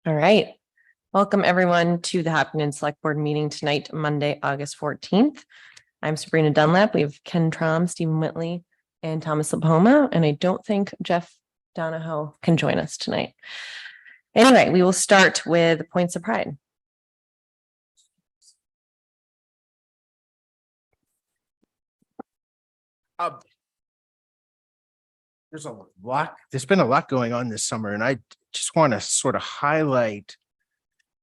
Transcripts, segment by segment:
All right. Welcome everyone to the Hopkinton Select Board meeting tonight, Monday, August 14th. I'm Sabrina Dunlap. We have Ken Trom, Stephen Whitley, and Thomas Lapoma, and I don't think Jeff Donahoe can join us tonight. Anyway, we will start with points of pride. There's been a lot going on this summer, and I just want to sort of highlight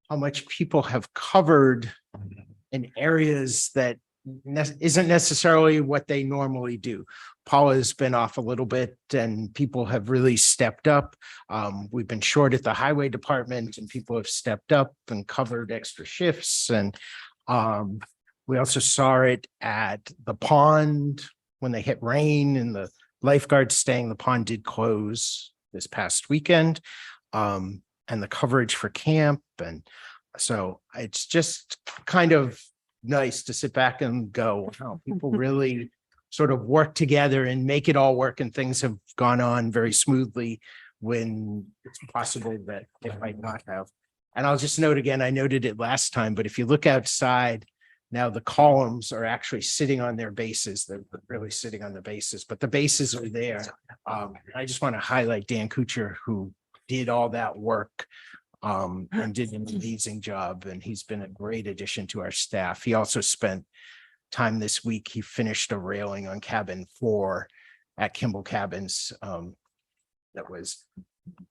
how much people have covered in areas that isn't necessarily what they normally do. Paula's been off a little bit and people have really stepped up. We've been short at the highway department and people have stepped up and covered extra shifts. And we also saw it at the pond when they hit rain and the lifeguards staying. The pond did close this past weekend, and the coverage for camp. And so it's just kind of nice to sit back and go, wow, people really sort of work together and make it all work, and things have gone on very smoothly when it's possible that it might not have. And I'll just note again, I noted it last time, but if you look outside now, the columns are actually sitting on their bases. They're really sitting on the bases, but the bases are there. I just want to highlight Dan Kuchar, who did all that work and did an amazing job. And he's been a great addition to our staff. He also spent time this week. He finished a railing on cabin 4 at Kimball Cabins that was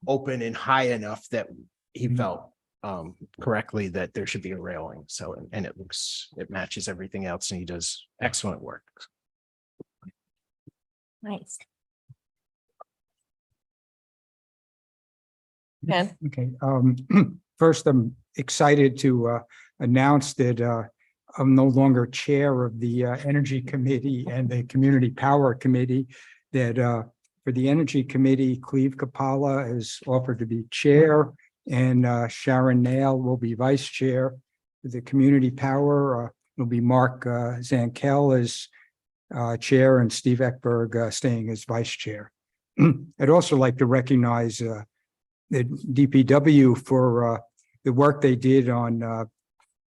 open and high enough that he felt correctly that there should be a railing. So, and it matches everything else, and he does excellent work. Nice. Ken? Okay. First, I'm excited to announce that I'm no longer chair of the Energy Committee and the Community Power Committee. That for the Energy Committee, Cleve Capalla has offered to be chair, and Sharon Nail will be vice chair. For the Community Power will be Mark Zankel as chair, and Steve Eckberg staying as vice chair. I'd also like to recognize the DPW for the work they did on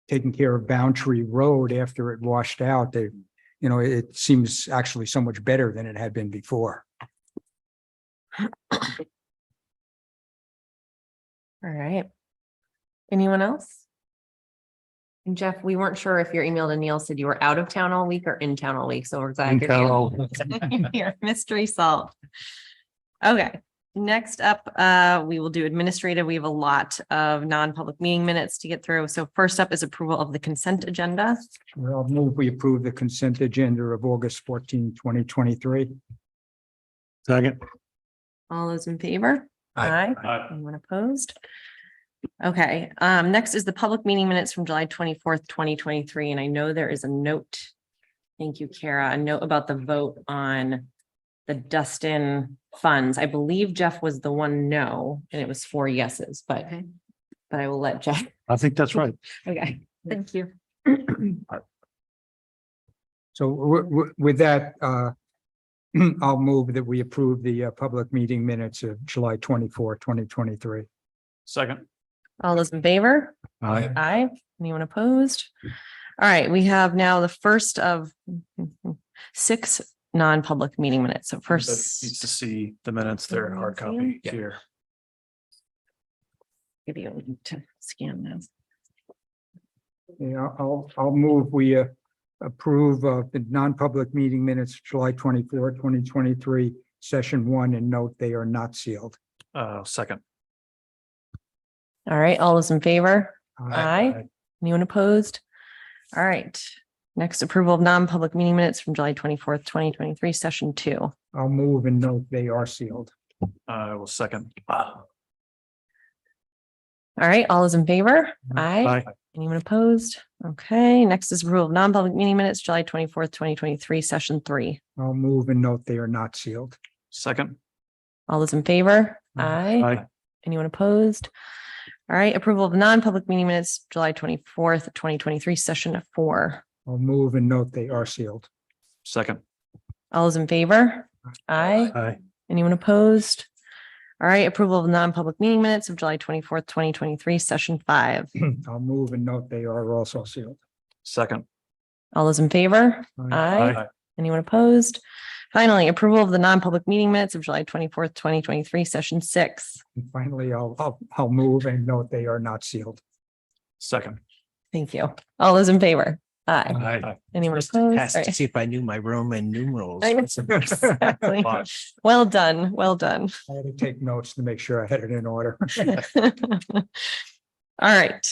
taking care of Boundtree Road after it washed out. It seems actually so much better than it had been before. All right. Anyone else? And Jeff, we weren't sure if your email to Neil said you were out of town all week or in town all week. So we're glad you're here. Mystery solved. Okay. Next up, we will do administrative. We have a lot of non-public meeting minutes to get through. So first up is approval of the consent agenda. Well, I'll move we approve the consent agenda of August 14, 2023. Second. All those in favor? Aye. Anyone opposed? Okay, next is the public meeting minutes from July 24th, 2023. And I know there is a note. Thank you, Kara. A note about the vote on the Dustin funds. I believe Jeff was the one no, and it was 4 yeses, but I will let Jeff. I think that's right. Okay, thank you. So with that, I'll move that we approve the public meeting minutes of July 24, 2023. Second. All those in favor? Aye. Aye. Anyone opposed? All right, we have now the first of 6 non-public meeting minutes. So first, Needs to see the minutes. They're hard copy here. give you a link to scan those. Yeah, I'll move we approve of the non-public meeting minutes, July 24, 2023, session 1, and note they are not sealed. Second. All right, all those in favor? Aye. Aye. Anyone opposed? All right. Next, approval of non-public meeting minutes from July 24th, 2023, session 2. I'll move and note they are sealed. I will second. All right, all those in favor? Aye. Aye. Anyone opposed? Okay, next is approval of non-public meeting minutes, July 24th, 2023, session 3. I'll move and note they are not sealed. Second. All those in favor? Aye. Aye. Anyone opposed? All right, approval of non-public meeting minutes, July 24th, 2023, session 4. I'll move and note they are sealed. Second. All those in favor? Aye. Aye. Anyone opposed? All right, approval of non-public meeting minutes of July 24th, 2023, session 5. I'll move and note they are also sealed. Second. All those in favor? Aye. Aye. Anyone opposed? Finally, approval of the non-public meeting minutes of July 24th, 2023, session 6. And finally, I'll move and note they are not sealed. Second. Thank you. All those in favor? Aye. Aye. Anyone Just a opposed? test All to right. see if I knew my Roman numerals. I know. Exactly. Well done. Well done. I had to take notes to make sure I had it in order. All right.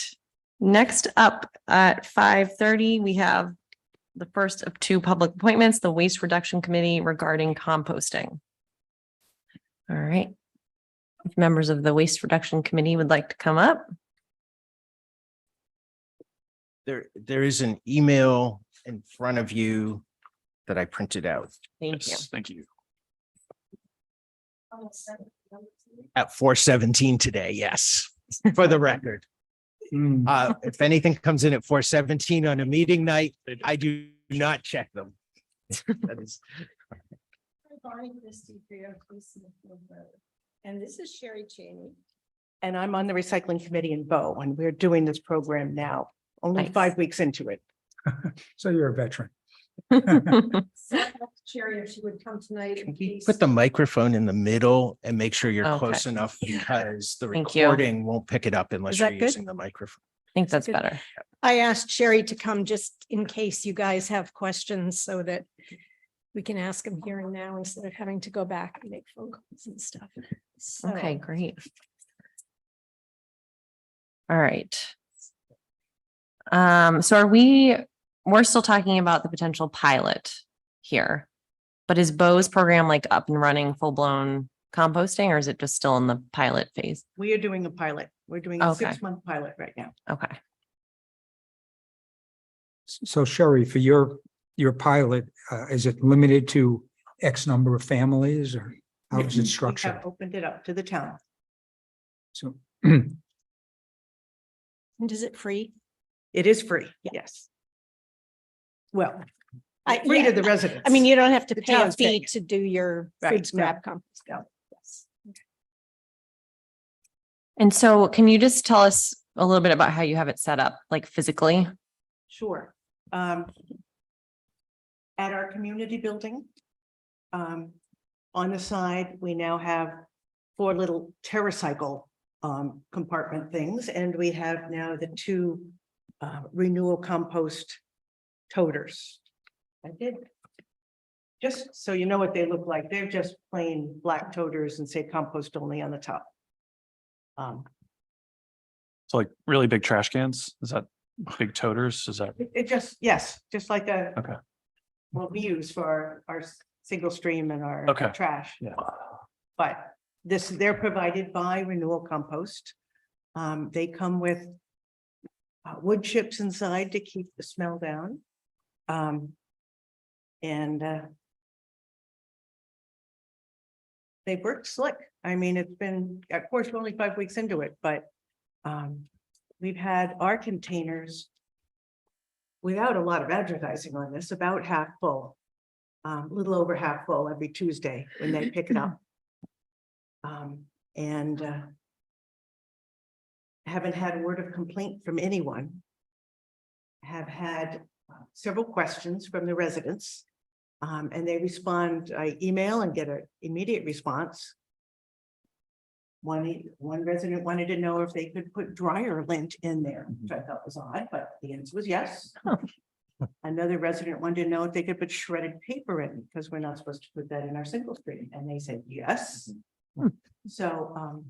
Next up at 5:30, we have the first of 2 public appointments, the Waste Reduction Committee regarding composting. All right. If members of the Waste Reduction Committee would like to come up. There is an email in front of you that I printed out Thank you. Yes, thank you. at 4:17 today. Yes, for the record. Hmm. If anything comes in at 4:17 on a meeting night, I do not check them. That is, And this is Sherry Cheney. And I'm on the recycling committee in Bow, and we're doing this program now, only Nice. 5 weeks into it. So you're a veteran. Sherry, if she would come tonight. can we put the microphone in the middle and make sure you're Okay. close enough because the Thank you. recording won't pick it up unless Is you're that good? using the microphone. I think that's better. I asked Sherry to come just in case you guys have questions so that we can ask them here and now instead of having to go back and make phone calls and stuff. So, Okay, great. All right. So we're still talking about the potential pilot here. But is Bo's program like up and running full blown composting, or is it just still in the pilot phase? We are doing a pilot. We're doing a Okay. 6-month pilot right now. Okay. So Sherry, for your pilot, is it limited to X number of families or how is it We structured? have opened it up to the town. So and is it free? It is free, yes. Well, free to the residents. I mean, you don't have to The pay a town's paying fee it. to do your Right, food no. scrap compost. No, yes. And so can you just tell us a little bit about how you have it set up, like physically? Sure. At our community building, on the side, we now have 4 little TerraCycle compartment things, and we have now the 2 renewal compost toters. I did. Just so you know what they look like, they're just plain black toters and say compost only on the top. So like really big trash cans? Is that big toters? Is that? It just, yes, just like Okay. what we use for our single stream and our Okay. trash. Yeah. But they're provided by Renewal Compost. They come with wood chips inside to keep the smell down. And they work slick. I mean, it's been, of course, we're only 5 weeks into it, but we've had our containers without a lot of advertising on this, about half full. A little over half full every Tuesday when they pick it up. And haven't had a word of complaint from anyone. Have had several questions from the residents. And they respond, I email and get an immediate response. One resident wanted to know if they could put dryer lint in there, which I thought was odd, but the answer was yes. Another resident wanted to know if they could put shredded paper in, because we're not supposed to put that in our single stream, and they said yes. So,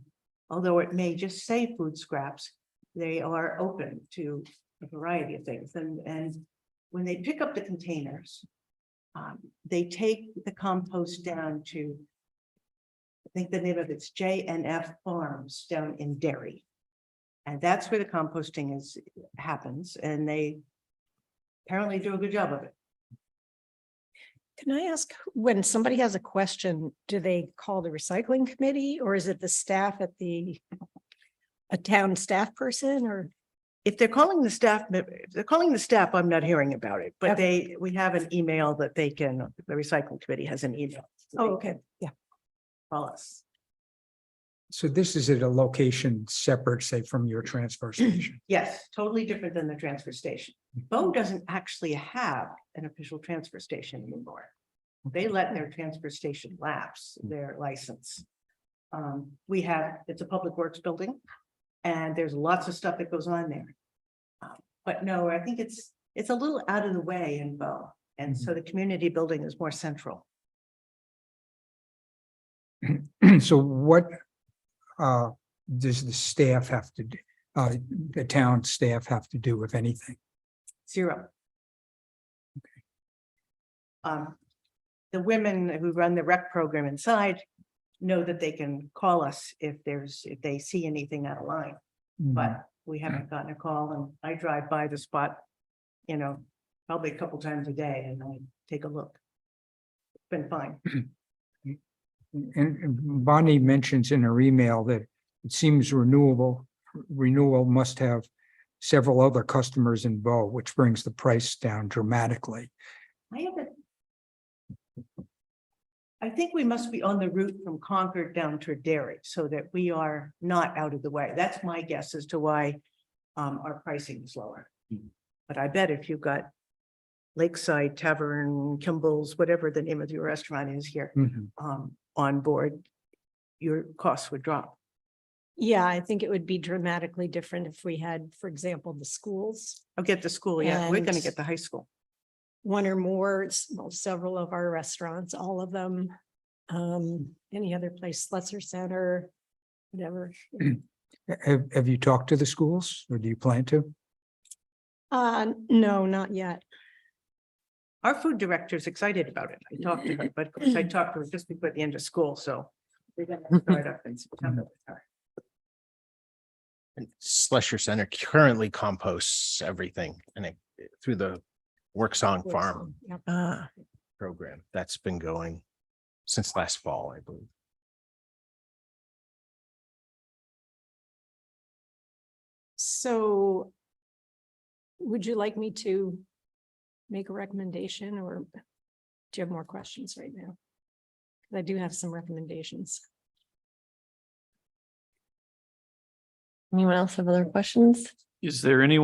although it may just say food scraps, they are open to a variety of things, and when they pick up the containers, they take the compost down to, I think the name of it's J&F Farms down in Derry. And that's where the composting happens, and they apparently do a good job of it. Can I ask, when somebody has a question, do they call the recycling committee or is it the staff at a town staff person or? If they're calling the staff, I'm not hearing about it, but we have an email that they can, the recycling committee has an email. Oh, okay, yeah. Call us. So this is at a location separate, say, from your transfer station. Yes, totally different than the transfer station. Bo doesn't actually have an official transfer station anymore. They let their transfer station lapse their license. We have, it's a public works building and there's lots of stuff that goes on there. But no, I think it's a little out of the way in Bo. And so the community building is more central. So what does the staff have to do? The town staff have to do, if anything? Zero. The women who run the rec program inside know that they can call us if they see anything out of line, but we haven't gotten a call, and I drive by the spot, probably a couple times a day, and I take a look. It's been fine. And Bonnie mentions in her email that it seems renewal must have several other customers in Bow, which brings the price down dramatically. I think we must be on the route from Concord down to Derry so that we are not out of the way. That's my guess as to why our pricing is lower. But I bet if you've got Lakeside Tavern, Kimball's, whatever the name of your restaurant is here, on board, your costs would drop. Yeah, I think it would be dramatically different if we had, for example, the schools, I'll get the school, yeah, we're gonna And- get the high school. one or more, well, several of our restaurants, all of them. Any other place, Lesser Center, whatever. Have you talked to the schools, or do you plan to? No, not yet. Our food director's excited about it. I talked to her, but of course I talked to her just before the end of school, so we're gonna start up in September with her. And Slusher Center currently composts everything through the Works on Farm Yep. program. That's been going since last fall, I believe. So would you like me to make a recommendation, or do you have more questions right now? 'Cause I do have some recommendations. Anyone else have other questions? Is there any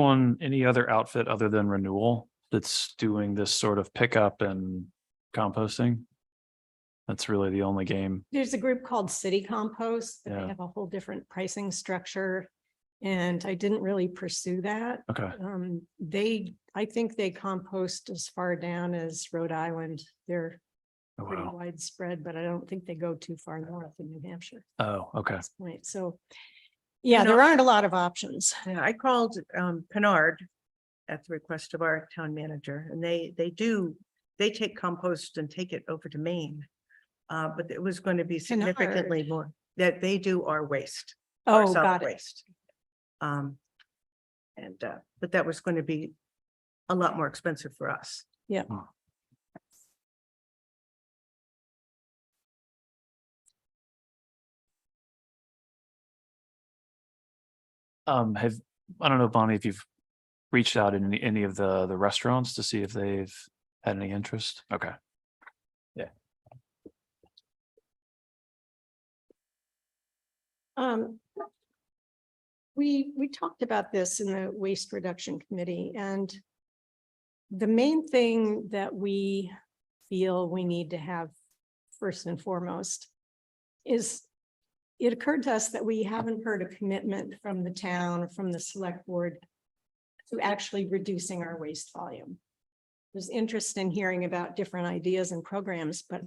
other outfit other than Renewal that's doing this sort of pickup and composting? That's really the only game. There's a group called City Compost, but they Yeah. have a whole different pricing structure. And I didn't really pursue that. Okay. I think they compost as far down as Rhode Island. They're Oh, pretty wow. widespread, but I don't think they go too far north in New Hampshire Oh, okay. at this point. So, yeah, there aren't a lot of options. Yeah, I called Pinard at the request of our town manager, and they take compost and take it over to Maine. But it was going to be significantly more, that they do our waste. Our Oh, solid got it. waste. But that was going to be a lot more expensive for us. Yeah. I don't know, Bonnie, if you've reached out in any of the restaurants to see if they've had any interest? Okay. We talked about this in the Waste Reduction Committee, and the main thing that we feel we need to have first and foremost is it occurred to us that we haven't heard a commitment from the town or from the select board to actually reducing our waste volume. There's interest in hearing about different ideas and programs, but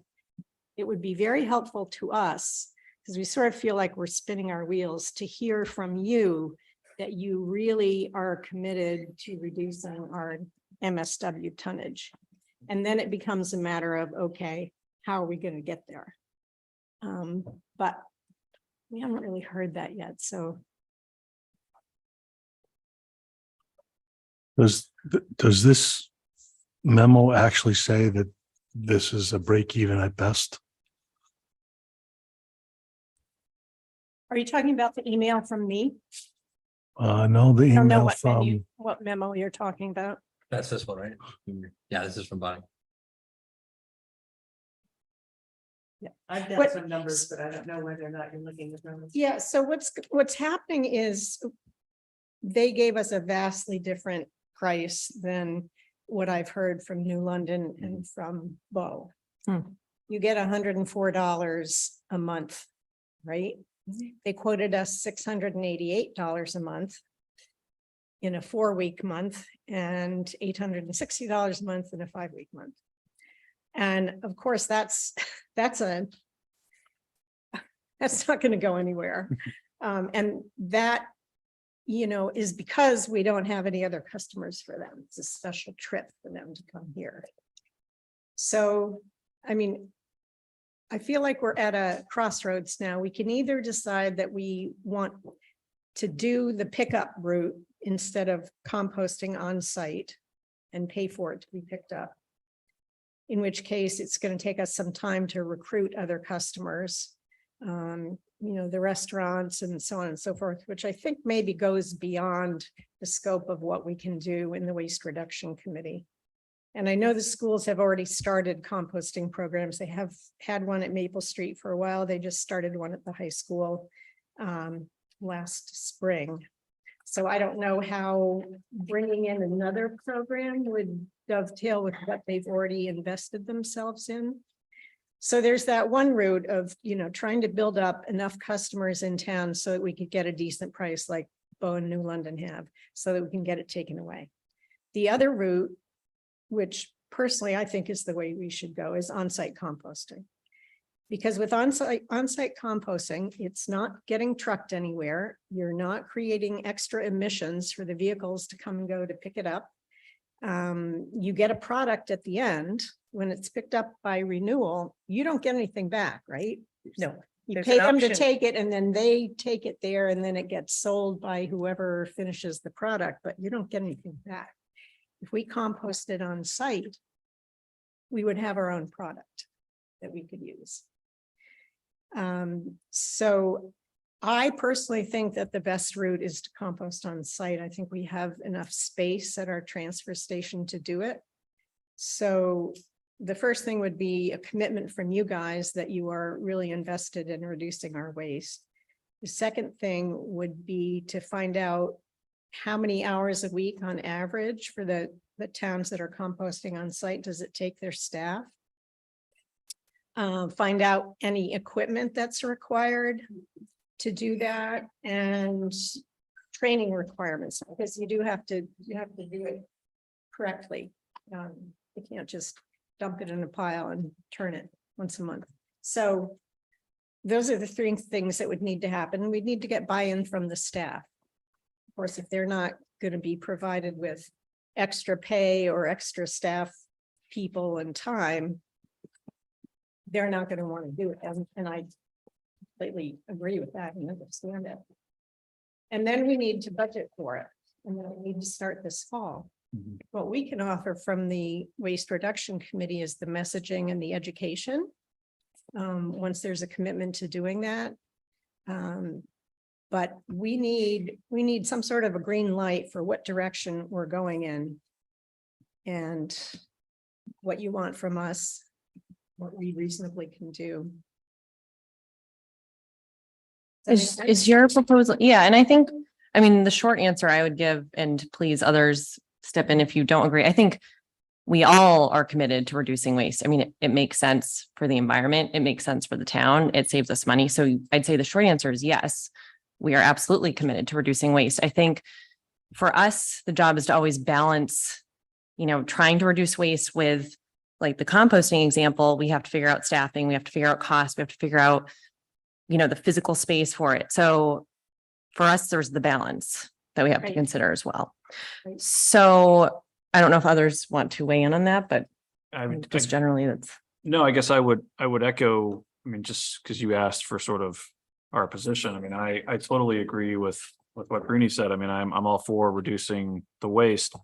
it would be very helpful to us, because we sort of feel like we're spinning our wheels, to hear from you that you really are committed to reducing our MSW tonnage. And then it becomes a matter of, okay, how are we going to get there? But we haven't really heard that yet, so. Does this memo actually say that this is a break even at best? Are you talking about the email from me? No, the I don't know email what memo you're talking about. That's this one, right? Yeah, this is from Bonnie. I've done What- some numbers, but I don't know whether or not you're looking at numbers. Yeah, so what's happening is they gave us a vastly different price than what I've heard from New London and from Bow. Hmm. You get $104 a month, right? They quoted us $688 a month in a 4-week month and $860 a month in a 5-week month. And of course, that's not going to go anywhere. And that, is because we don't have any other customers for them. It's a special trip for them to come here. So, I mean, I feel like we're at a crossroads now. We can either decide that we want to do the pickup route instead of composting on site and pay for it to be picked up. In which case it's going to take us some time to recruit other customers, the restaurants and so on and so forth, which I think maybe goes beyond the scope of what we can do in the Waste Reduction Committee. And I know the schools have already started composting programs. They have had one at Maple Street for a while. They just started one at the high school last spring. So I don't know how bringing in another program would dovetail with what they've already invested themselves in. So there's that one route of, trying to build up enough customers in town so that we could get a decent price like Bow and New London have, so that we can get it taken away. The other route, which personally I think is the way we should go, is on-site composting. Because with on-site composting, it's not getting trucked anywhere. You're not creating extra emissions for the vehicles to come and go to pick it up. You get a product at the end. When it's picked up by renewal, you don't get anything back, right? No. You There's pay an them to option. take it and then they take it there and then it gets sold by whoever finishes the product, but you don't get anything back. If we compost it on site, we would have our own product that we could use. So I personally think that the best route is to compost on site. I think we have enough space at our transfer station to do it. So the first thing would be a commitment from you guys that you are really invested in reducing our waste. The second thing would be to find out how many hours a week on average for the towns that are composting on site does it take their staff? Find out any equipment that's required to do that and training requirements, because you have to do it correctly. You can't just dump it in a pile and turn it once a month. So those are the 3 things that would need to happen. We'd need to get buy-in from the staff. Of course, if they're not going to be provided with extra pay or extra staff people and time, they're not going to want to do it. And I completely agree with that and understand it. And then we need to budget for it. And then we need to start this fall. What we can offer from the Waste Reduction Committee is the messaging and the education. Once there's a commitment to doing that. But we need some sort of a green light for what direction we're going in. And what you want from us, what we reasonably can do. Is your proposal? Yeah. And I think, the short answer I would give, and please others step in if you don't agree. I think we all are committed to reducing waste. It makes sense for the environment. It makes sense for the town. It saves us money. So I'd say the short answer is yes, we are absolutely committed to reducing waste. I think for us, the job is to always balance, trying to reduce waste with, like the composting example. We have to figure out staffing. We have to figure out costs. We have to figure out, the physical space for it. So for us, there's the balance that we have to Right. consider as well. Right. So I don't know if others want to weigh in on that, but I would just generally that's. No, I guess I would echo, just because you asked for sort of our position. I totally agree with what Bruni said. I'm all for reducing the waste.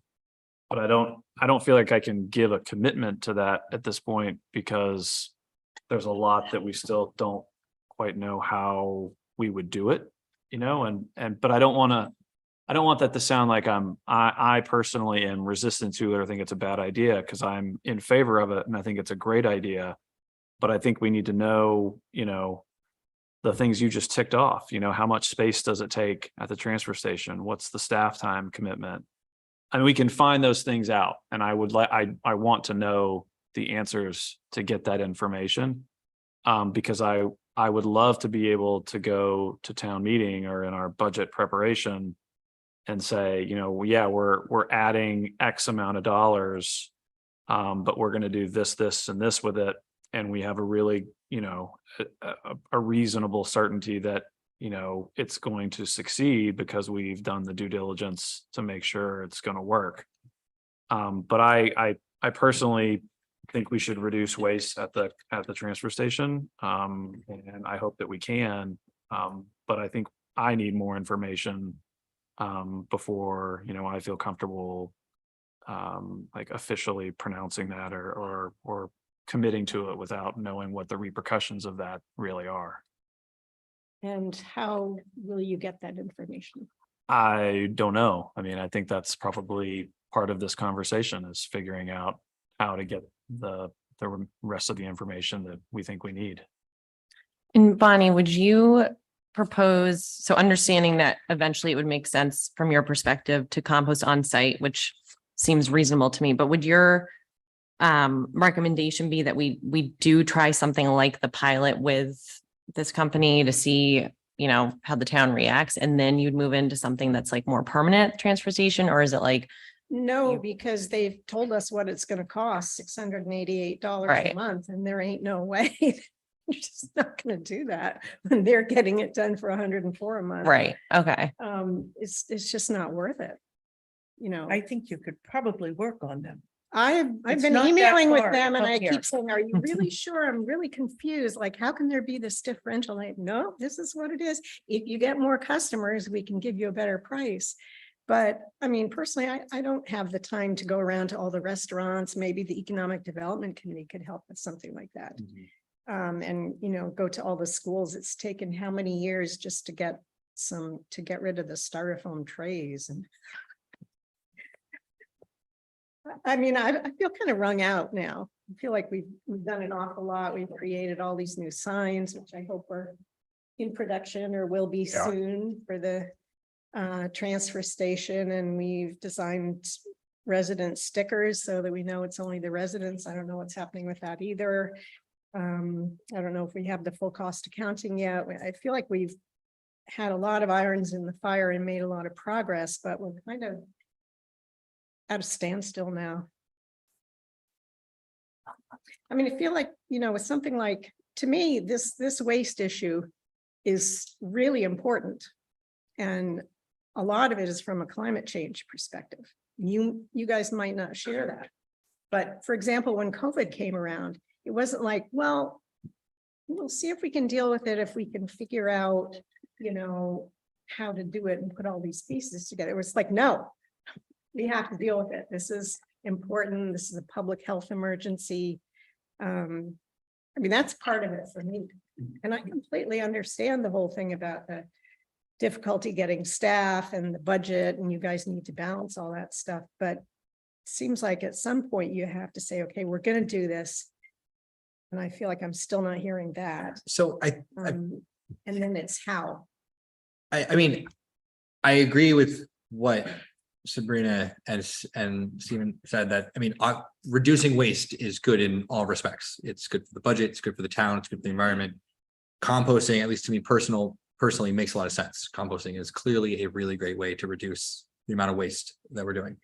But I don't feel like I can give a commitment to that at this point, because there's a lot that we still don't quite know how we would do it, but I don't want that to sound like I personally am resistant to it or think it's a bad idea, because I'm in favor of it and I think it's a great idea. But I think we need to know, the things you just ticked off, how much space does it take at the transfer station? What's the staff time commitment? And we can find those things out. And I would like, I want to know the answers to get that information. Because I would love to be able to go to town meeting or in our budget preparation and say, yeah, we're adding X amount of dollars, but we're going to do this, this, and this with it. And we have a really, a reasonable certainty that, it's going to succeed because we've done the due diligence to make sure it's going to work. But I personally think we should reduce waste at the transfer station. And I hope that we can. But I think I need more information before, I feel comfortable like officially pronouncing that or committing to it without knowing what the repercussions of that really are. And how will you get that information? I don't know. I mean, I think that's probably part of this conversation is figuring out how to get the rest of the information that we think we need. And Bonnie, would you propose, so understanding that eventually it would make sense from your perspective to compost on site, which seems reasonable to me, but would your recommendation be that we do try something like the pilot with this company to see, how the town reacts, and then you'd move into something that's like more permanent transfer station? Or is it like, No, because they've told us what it's gonna cost, $688 a Right. month, and there ain't no way. You're just not gonna do that when they're getting it done for 104 a month. right, okay, It's just not worth it. I think you could probably work on them. I've It's been not that emailing with far them and up I here. keep saying, are you really sure? I'm really confused. Like, how can there be this differential? Like, no, this is what it is. If you get more customers, we can give you a better price. But I mean, personally, I don't have the time to go around to all the restaurants. Maybe the Economic Development Committee could help with something like that. And, go to all the schools. It's taken how many years just to get rid of the styrofoam trays and I mean, I feel kind of wrung out now. I feel like we've done an awful lot. We've created all these new signs, which I hope are in production or will be Yeah. soon for the transfer station. And we've designed resident stickers so that we know it's only the residents. I don't know what's happening with that either. I don't know if we have the full cost accounting yet. I feel like we've had a lot of irons in the fire and made a lot of progress, but we're kind of at a standstill now. I mean, I feel like, with something like, to me, this waste issue is really important. And a lot of it is from a climate change perspective. You guys might not share that. But for example, when COVID came around, it wasn't like, well, we'll see if we can deal with it, if we can figure out, how to do it and put all these pieces together. It was like, no, we have to deal with it. This is important. This is a public health emergency. I mean, that's part of it for me. And I completely understand the whole thing about the difficulty getting staff and the budget, and you guys need to balance all that stuff. But it seems like at some point you have to say, okay, we're going to do this. And I feel like I'm still not hearing that. So And then it's how. I mean, I agree with what Sabrina and Stephen said, that, I mean, reducing waste is good in all respects. It's good for the budget, it's good for the town, it's good for the environment. Composting, at least to me personally makes a lot of sense. Composting is clearly a really great way to reduce the amount of waste that we're doing.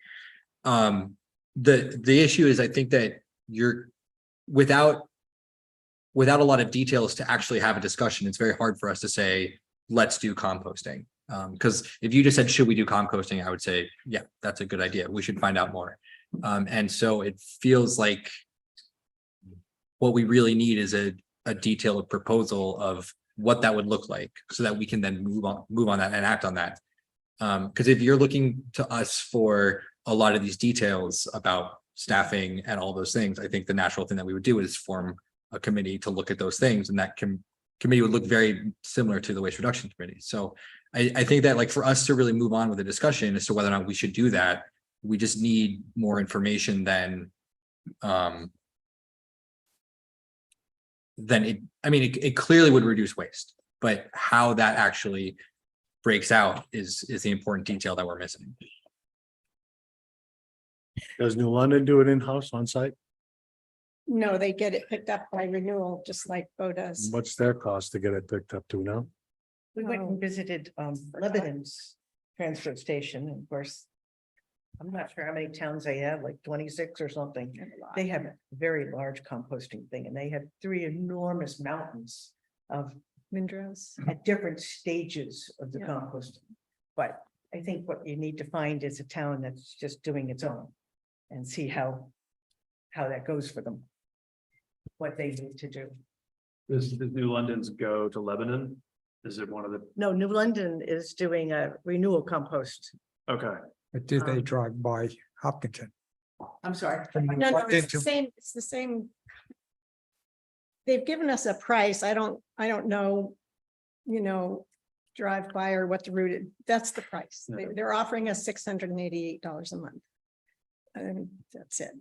The issue is, I think that you're without a lot of details to actually have a discussion, it's very hard for us to say, let's do composting. Because if you just said, should we do composting? I would say, yeah, that's a good idea. We should find out more. And so it feels like what we really need is a detailed proposal of what that would look like, so that we can then move on that and act on that. Because if you're looking to us for a lot of these details about staffing and all those things, I think the natural thing that we would do is form a committee to look at those things, and that committee would look very similar to the waste reduction committee. So I think that, like, for us to really move on with the discussion as to whether or not we should do that, we just need more information than then it clearly would reduce waste, but how that actually breaks out is the important detail that we're missing. Does New London do it in-house on site? No, they get it picked up by renewal, just like Bo does. What's their cost to get it picked up to now? We went Oh. and visited Lebanon's transfer station, and of course. I'm not sure how many towns they have, like 26 or something. They have a very large composting thing, and they have 3 enormous mountains of Windrows. at different stages of the Yeah. composting. But I think what you need to find is a town that's just doing its own and see how that goes for them. What they need to do. Does the New London's go to Lebanon? Is it one of the, No, New London is doing a renewal compost. okay, But did they drive by Hopkinton? I'm sorry. No, it's the same, it's the same. They've given us a price. I don't know, drive by or what the route is. That's the price. They're offering us $688 a month. And that's it.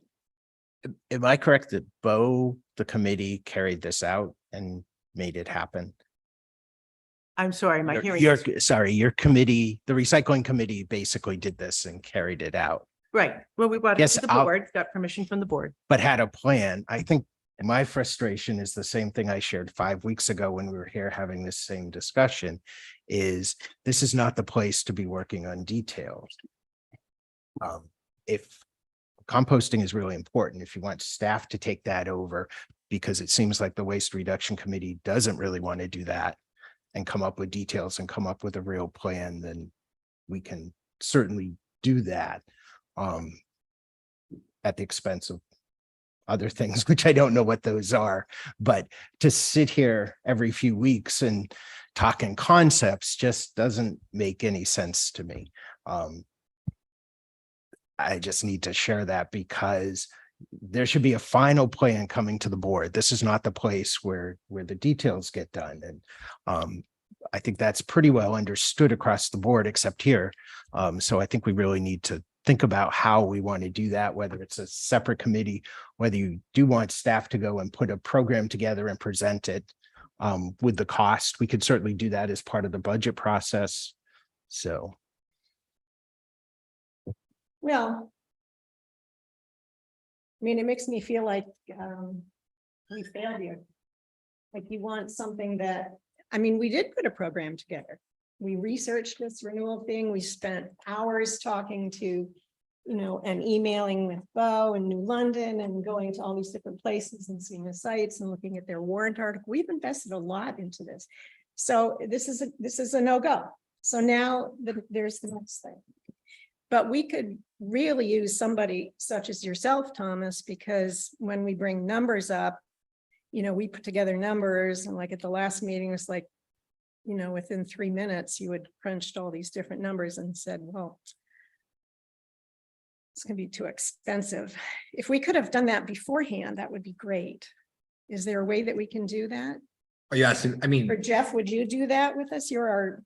Am I correct that Bo, the committee, carried this out and made it happen? I'm sorry, my hearing. Your committee, the recycling committee basically did this and carried it out, Right, well, we brought it Yes, to the I'll- board, got permission from the board. but had a plan. I think my frustration is the same thing I shared 5 weeks ago when we were here having this same discussion, is this is not the place to be working on details. If composting is really important, if you want staff to take that over, because it seems like the waste reduction committee doesn't really want to do that and come up with details and come up with a real plan, then we can certainly do that at the expense of other things, which I don't know what those are. But to sit here every few weeks and talk in concepts just doesn't make any sense to me. I just need to share that because there should be a final plan coming to the board. This is not the place where the details get done. And I think that's pretty well understood across the board, except here. So I think we really need to think about how we want to do that, whether it's a separate committee, whether you do want staff to go and put a program together and present it with the cost. We could certainly do that as part of the budget process. So. Well. I mean, it makes me feel like we failed you. Like you want something that, I mean, we did put a program together. We researched this renewal thing. We spent hours talking to, and emailing with Bo and New London and going to all these different places and seeing the sites and looking at their warrant article. We've invested a lot into this. So this is a no-go. So now there's the next thing. But we could really use somebody such as yourself, Thomas, because when we bring numbers up, we put together numbers and like at the last meeting, it's like, within 3 minutes, you had crunched all these different numbers and said, well, it's going to be too expensive. If we could have done that beforehand, that would be great. Is there a way that we can do that? Are you asking, I mean, Or Jeff, would you do that with us? You're our.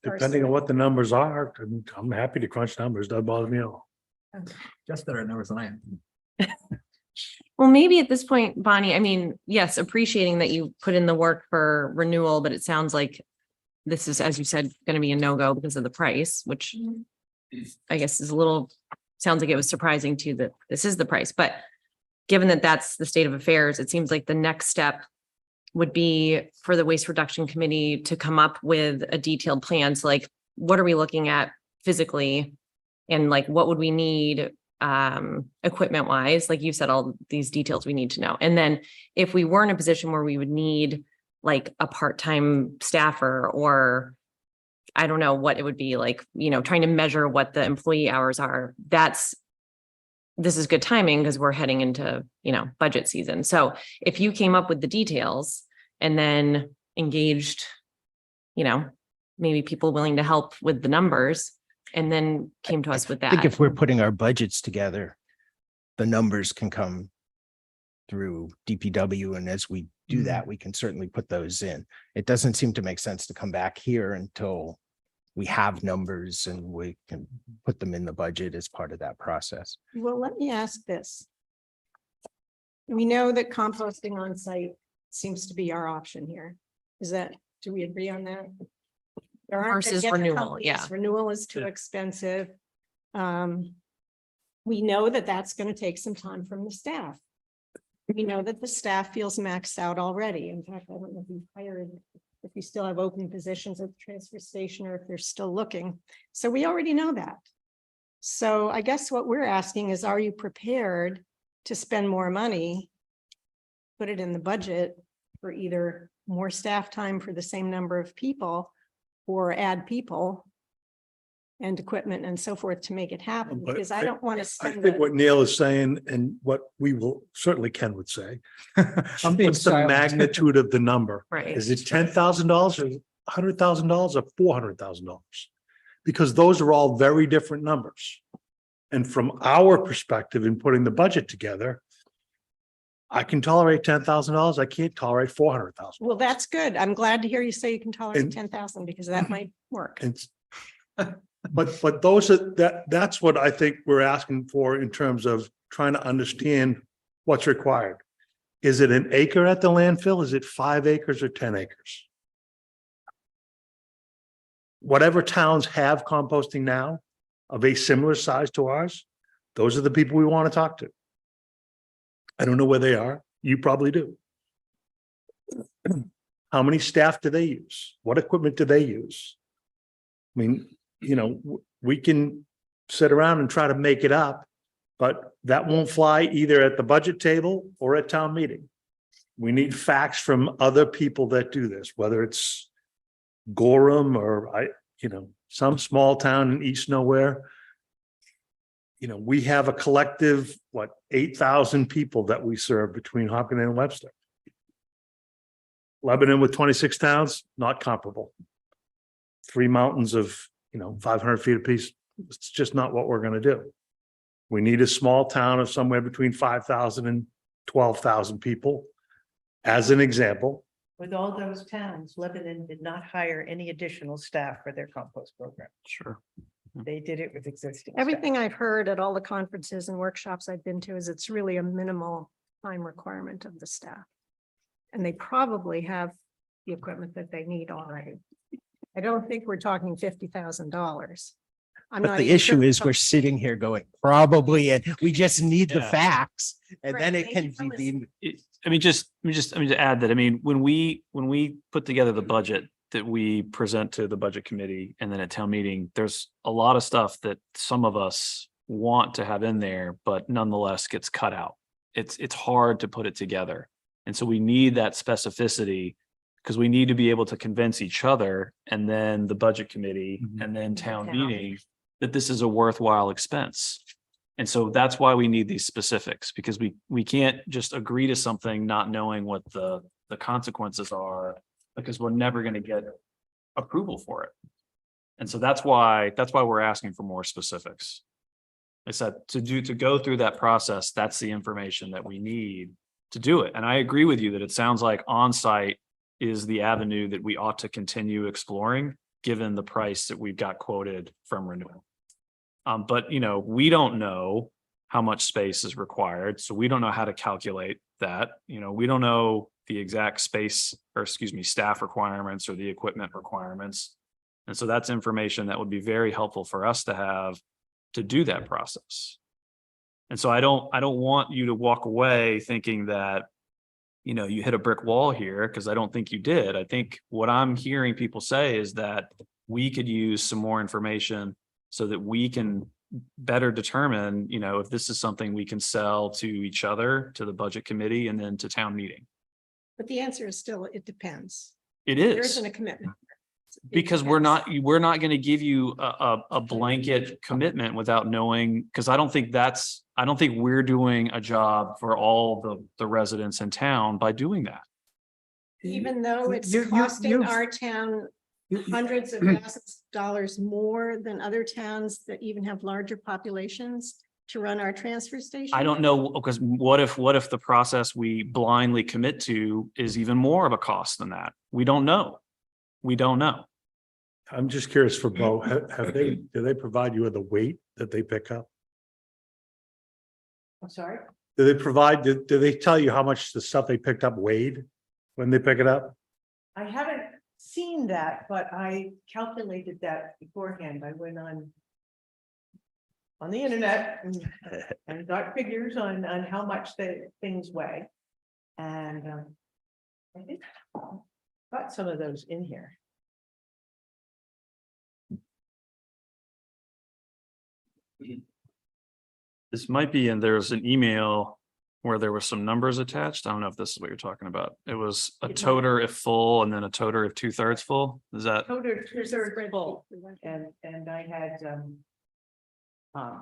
Depending on what the numbers are, I'm happy to crunch numbers. Doesn't bother me at all. just better at numbers than I am. Well, maybe at this point, Bonnie, I mean, yes, appreciating that you put in the work for renewal, but it sounds like this is, as you said, going to be a no-go because of the price, which I guess is sounds like it was surprising to you that this is the price. But given that that's the state of affairs, it seems like the next step would be for the waste reduction committee to come up with a detailed plan. So like, what are we looking at physically? And like, what would we need equipment wise? Like you said, all these details we need to know. And then if we were in a position where we would need like a part-time staffer, or I don't know what it would be like, trying to measure what the employee hours are, this is good timing because we're heading into, budget season. So if you came up with the details and then engaged, maybe people willing to help with the numbers and then came to us with I think that. if we're putting our budgets together, the numbers can come through DPW. And as we do that, we can certainly put those in. It doesn't seem to make sense to come back here until we have numbers and we can put them in the budget as part of that process. Well, let me ask this. We know that composting on site seems to be our option here. Do we agree on that? There aren't Versus get the renewal, companies. yeah. Renewal is too expensive. We know that that's going to take some time from the staff. We know that the staff feels maxed out already. In fact, I don't know if you hired, if you still have open positions at the transfer station or if they're still looking. So we already know that. So I guess what we're asking is, are you prepared to spend more money? Put it in the budget for either more staff time for the same number of people or add people and equipment and so forth to make it happen, But because I don't want to I spend. think what Neil is saying and what we will, certainly Ken would say. I'm being What's the silent. magnitude of the number? Right. Is it $10,000 or $100,000 or $400,000? Because those are all very different numbers. And from our perspective in putting the budget together, I can tolerate $10,000. I can't tolerate $400,000. Well, that's good. I'm glad to hear you say you can tolerate And- 10,000 because that might work. And but those are, that's what I think we're asking for in terms of trying to understand what's required. Is it an acre at the landfill? Is it 5 acres or 10 acres? Whatever towns have composting now of a similar size to ours, those are the people we want to talk to. I don't know where they are. You probably do. How many staff do they use? What equipment do they use? I mean, we can sit around and try to make it up, but that won't fly either at the budget table or at town meeting. We need facts from other people that do this, whether it's Gorham or some small town in East Nowhere. We have a collective, 8,000 people that we serve between Hopkinton and Webster. Lebanon with 26 towns, not comparable. 3 mountains of, 500 feet apiece. It's just not what we're going to do. We need a small town of somewhere between 5,000 and 12,000 people. As an example, With all those towns, Lebanon did not hire any additional staff for their compost program. Sure. They did it with existing. staff. Everything I've heard at all the conferences and workshops I've been to is it's really a minimal time requirement of the staff. And they probably have the equipment that they need already. I don't think we're talking $50,000. But the issue is we're sitting here going, probably, and we just need the Yeah. facts. And Right, then it thank can you for be deemed. To add that, when we put together the budget that we present to the budget committee and then at town meeting, there's a lot of stuff that some of us want to have in there, but nonetheless gets cut out. It's hard to put it together. And so we need that specificity because we need to be able to convince each other and then the budget committee and then town meeting that this is a worthwhile expense. And so that's why we need these specifics, because we can't just agree to something not knowing what the consequences are, because we're never going to get approval for it. And so that's why we're asking for more specifics. I said to go through that process, that's the information that we need to do it. And I agree with you that it sounds like on-site is the avenue that we ought to continue exploring, given the price that we've got quoted from renewal. But we don't know how much space is required, so we don't know how to calculate that. We don't know the exact staff requirements or the equipment requirements. And so that's information that would be very helpful for us to have to do that process. And so I don't want you to walk away thinking that, you hit a brick wall here, because I don't think you did. I think what I'm hearing people say is that we could use some more information so that we can better determine, if this is something we can sell to each other, to the budget committee, and then to town meeting. But the answer is still, it depends. It There is. isn't a commitment. It Because we're depends. not going to give you a blanket commitment without knowing, because I don't think we're doing a job for all the residents in town by doing that. Even though it's You- costing you've- our town hundreds of thousands of dollars more than other towns that even have larger populations to run our transfer station. I don't know, because what if the process we blindly commit to is even more of a cost than that? We don't know. I'm just curious for Bo, do they provide you with a weight that they pick up? I'm sorry. Do they tell you how much the stuff they picked up weighed? when they pick it up? I haven't seen that, but I calculated that beforehand. I went on the internet and got figures on how much the things weigh. And I think got some of those in here. This might be, and there's an email where there were some numbers attached. I don't know if this is what you're talking about. It was a toter if full and then a toter if 2/3 full. Is that? Total two-thirds full. And I had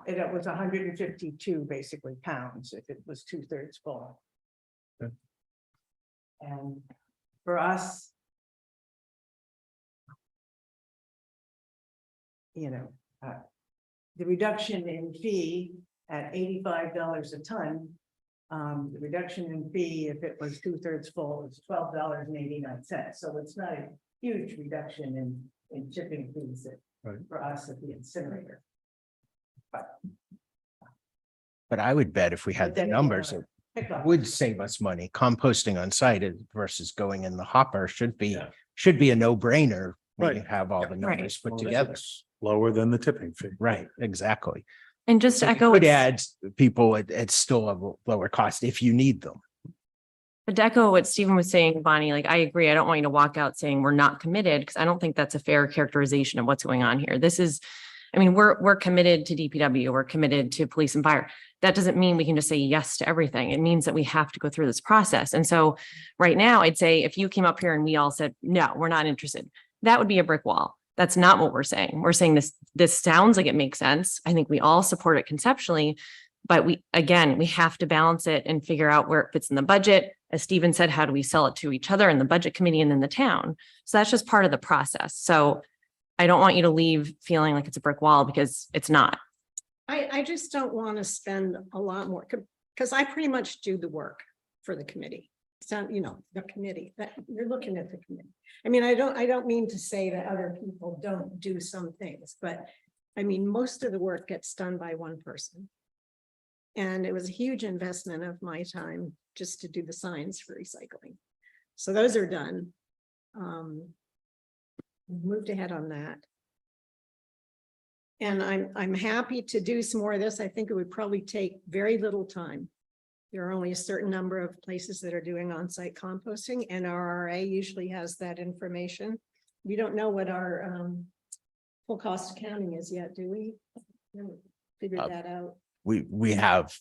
it was 152 basically pounds if it was 2/3 full. Okay. And for us, you know, the reduction in fee at $85 a ton. The reduction in fee, if it was 2/3 full, is $12.89. So it's not a huge reduction in shipping fees Right. for us at the incinerator. But I would bet if we had But the then, numbers, it Pickup. would save us money. Composting on site versus going in the hopper should be a no-brainer when you Right. have all the Right. numbers put Well, together. it's Lower than the tipping fee. Right, exactly. And just So to you echo, could what- add people at still a lower cost if you need them. but to echo what Stephen was saying, Bonnie, like, I agree. I don't want you to walk out saying we're not committed, because I don't think that's a fair characterization of what's going on here. This is, I mean, we're committed to DPW, we're committed to police and fire. That doesn't mean we can just say yes to everything. It means that we have to go through this process. And so right now, I'd say if you came up here and we all said, no, we're not interested, that would be a brick wall. That's not what we're saying. We're saying this sounds like it makes sense. I think we all support it conceptually, but we have to balance it and figure out where it fits in the budget. As Stephen said, how do we sell it to each other in the budget committee and then the town? So that's just part of the process. So I don't want you to leave feeling like it's a brick wall, because it's not. I just don't want to spend a lot more, because I pretty much do the work for the committee. So, you know, the committee, that you're looking at the committee. I mean, I don't mean to say that other people don't do some things, but I mean, most of the work gets done by one person. And it was a huge investment of my time just to do the signs for recycling. So those are done. Moved ahead on that. And I'm happy to do some more of this. I think it would probably take very little time. There are only a certain number of places that are doing on-site composting, and our RRA usually has that information. We don't know what our full cost accounting is yet, do we? Haven't figured that out. We have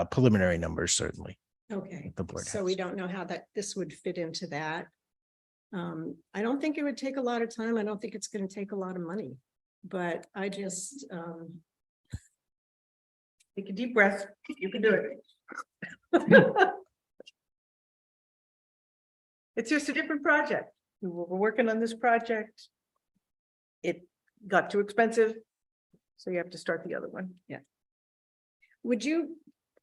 preliminary numbers, certainly. Okay, The board so we has. don't know how this would fit into that. I don't think it would take a lot of time. I don't think it's going to take a lot of money, but I just Take a deep breath. You can do it. It's just a different project. We're working on this project. It got too expensive, so you have to start the other one. Yeah. Would you,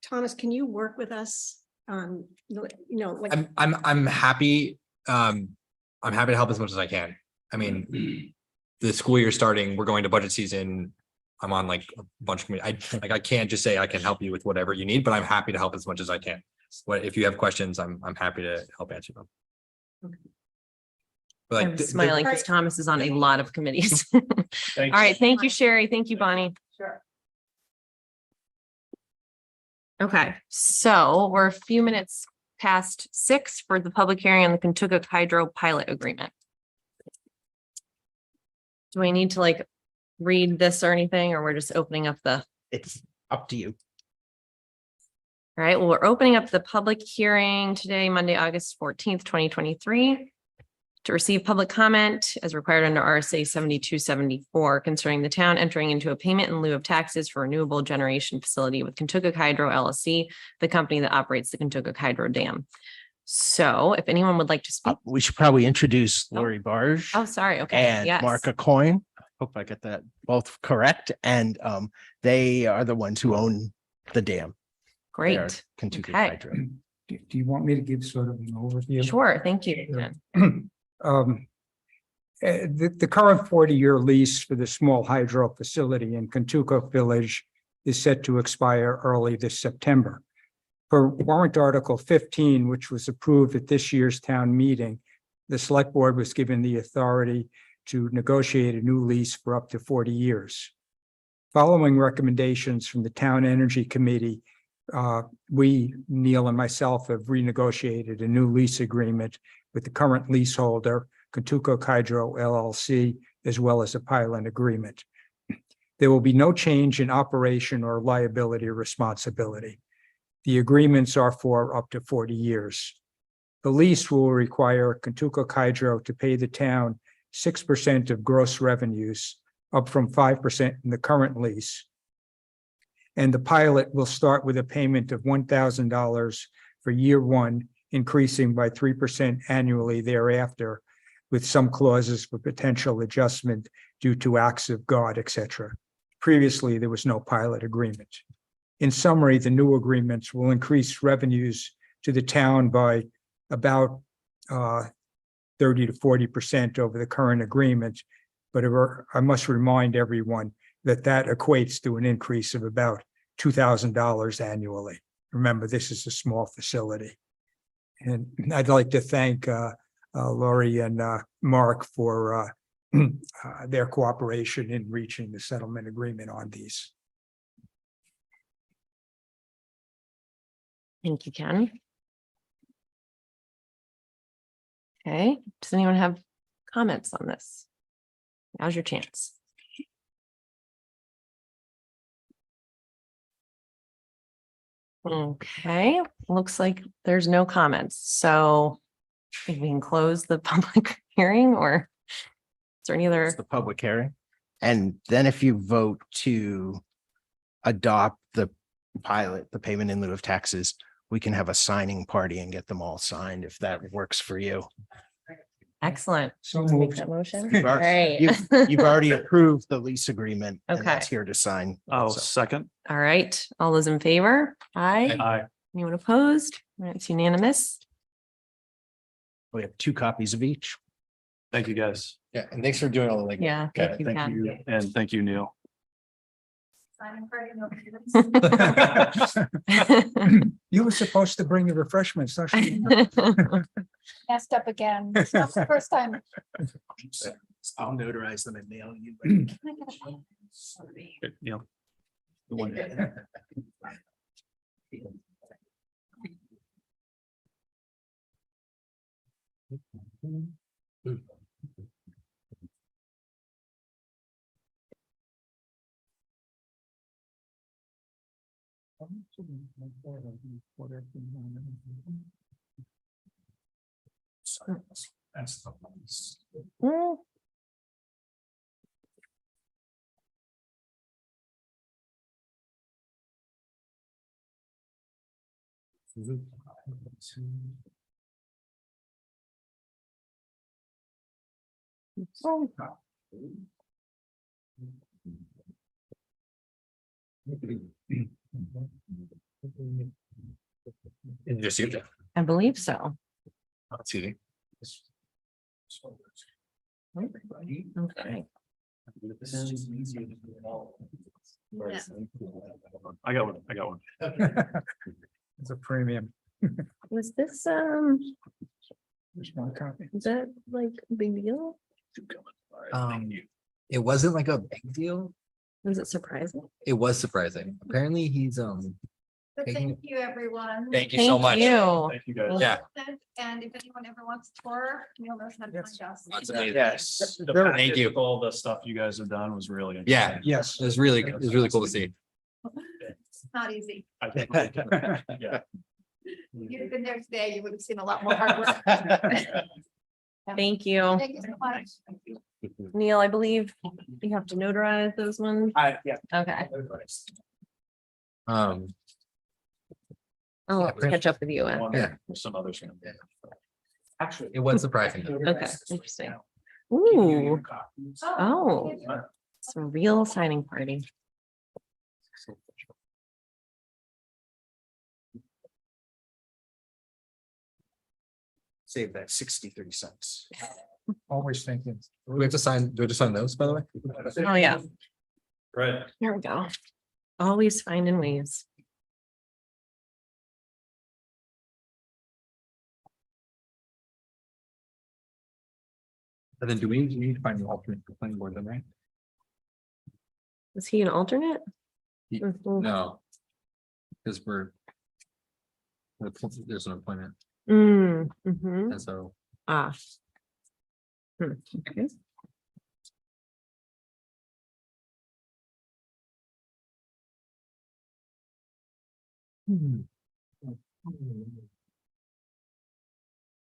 Thomas, can you work with us on, you know, like, I'm happy. I'm happy to help as much as I can. I mean, the school year starting, we're going to budget season. I'm on like a bunch of, I can't just say I can help you with whatever you need, but I'm happy to help as much as I can. What, if you have questions, I'm happy to help answer them. But like, I'm smiling because Thomas is on a lot of committees. All Thanks. right, thank you, Sherry. Thank you, Bonnie. Sure. Okay, so we're a few minutes past 6 for the public hearing on the Kentucky Hydro pilot agreement. Do we need to like read this or anything, or we're just opening up the? It's up to you. All right, well, we're opening up the public hearing today, Monday, August 14th, 2023. To receive public comment as required under RSA 7274 concerning the town entering into a payment in lieu of taxes for renewable generation facility with Kentucky Hydro LLC, the company that operates the Kentucky Hydro Dam. So if anyone would like to speak. We should probably introduce Lori Barge. Oh, sorry. Okay. And Yes. Mark Coyne. Hope I get that both correct. And they are the ones who own the dam. They are Great. Kentucky Okay. Hydro. Do you want me to give sort of an overview? Sure. Thank you. Jen. The current 40-year lease for the small hydro facility in Kentucky Village is set to expire early this September. For warrant article 15, which was approved at this year's town meeting, the select board was given the authority to negotiate a new lease for up to 40 years. Following recommendations from the Town Energy Committee, we, Neil and myself, have renegotiated a new lease agreement with the current leaseholder, Kentuco Hydro LLC, as well as a pilot agreement. There will be no change in operation or liability or responsibility. The agreements are for up to 40 years. The lease will require Kentuco Hydro to pay the town 6% of gross revenues, up from 5% in the current lease. And the pilot will start with a payment of $1,000 for year one, increasing by 3% annually thereafter, with some clauses for potential adjustment due to acts of God, etc. Previously, there was no pilot agreement. In summary, the new agreements will increase revenues to the town by about 30 to 40% over the current agreement. But I must remind everyone that that equates to an increase of about $2,000 annually. Remember, this is a small facility. And I'd like to thank Laurie and Mark for their cooperation in reaching the settlement agreement on these. Thank you, Ken. Okay, does anyone have comments on this? Now's your chance. Okay, looks like there's no comments, so I think we can close the public hearing, or is there any It's other? the public hearing. And then if you vote to adopt the pilot, the payment in lieu of taxes, we can have a signing party and get them all signed if that works for you. Excellent. So Make moved. that motion. You've al- Great. You've already approved the lease agreement. And Okay. that's here to sign. Oh, also. second. All right, all those in favor? Aye. Aye. Anyone opposed? All right, it's unanimous. We have 2 copies of each. Thank you, guys. Yeah, and thanks for doing all the like. Yeah, thank you, Thank Ken. you, and thank you, Neil. You were supposed to bring the refreshments, don't you? Messed up again. It's not the first time. I'll notarize them and mail you. Can I get a pen? Good, Neil. The one- That's the lease. Mm, oh, Just you. I believe so. That's easy. Okay. I got one. I got one. It's a premium. Was this, There's one copy. is that like a big deal? It wasn't like a big deal. Was it surprising? It was surprising. Apparently he's But Taking- thank you, everyone. Thank you so much. You. Thank you, guys. Yeah. And if anyone ever wants to tour, Neil knows how to find us. That's amazing. Yes. The Thank package you. with All the stuff you guys have done was really. Yeah. interesting. Yes. It was really cool to see. It's not easy. I think- Yeah. If you'd have been there today, you would have seen a lot more hard work. Thank you. Thank you so much. Neil, I believe you have to notarize those ones. Yeah. Okay, Um, I'll catch up with you. One, Yeah. Some others. Actually. it was surprising. Okay, interesting. Ooh, oh, it's a real signing party. Save that 63 cents. Always thinking. Do we have to sign those, by the way? Oh, yeah, Right. here we go. Always finding ways. And then do we need to find an alternate for planning board then, right? Is he an alternate? He- Mhm. No. Because there's an appointment, Mhm. and so Ah. Okay.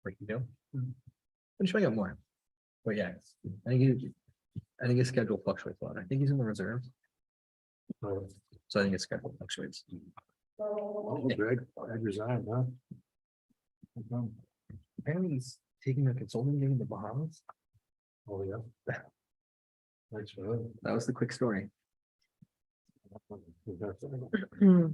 what you do. I'm sure I got more. But yeah, I think his schedule fluctuates a lot. I think he's in the reserves. So I think his schedule fluctuates. Greg resigned, huh? Apparently he's taking a consulting gig in the Bahamas. Oh, yeah. Thanks for that. That was the quick story. Hmm.